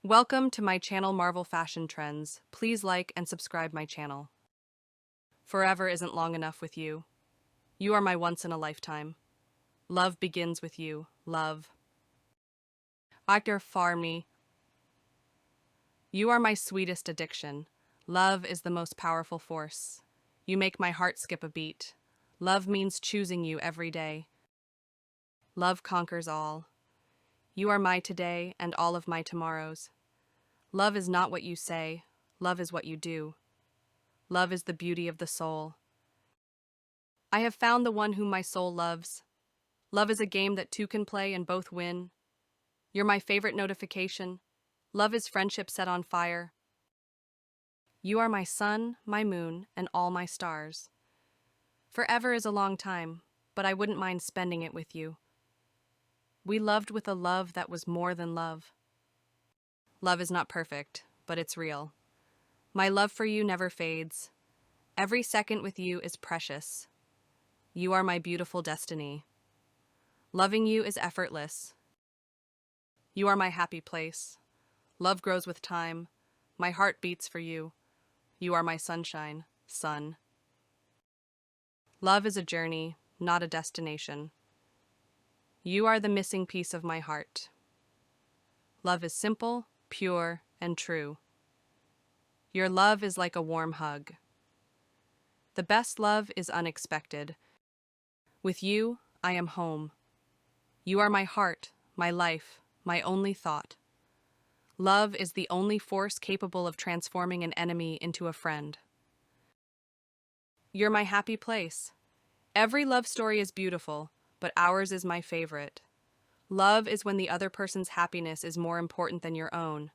Welcome to my channel Marvel Fashion Trends. Please like and subscribe my channel. Forever isn't long enough with you. You are my once in a lifetime. Love begins with you, love. Actor far me. You are my sweetest addiction. Love is the most powerful force. You make my heart skip a beat. Love means choosing you every day. Love conquers all. You are my today and all of my tomorrows. Love is not what you say, love is what you do. Love is the beauty of the soul. I have found the one whom my soul loves. Love is a game that two can play and both win. You're my favorite notification. Love is friendship set on fire. You are my sun, my moon, and all my stars. Forever is a long time, but I wouldn't mind spending it with you. We loved with a love that was more than love. Love is not perfect, but it's real. My love for you never fades. Every second with you is precious. You are my beautiful destiny. Loving you is effortless. You are my happy place. Love grows with time. My heart beats for you. You are my sunshine, sun. Love is a journey, not a destination. You are the missing piece of my heart. Love is simple, pure, and true. Your love is like a warm hug. The best love is unexpected. With you, I am home. You are my heart, my life, my only thought. Love is the only force capable of transforming an enemy into a friend. You're my happy place. Every love story is beautiful, but ours is my favorite. Love is when the other person's happiness is more important than your own.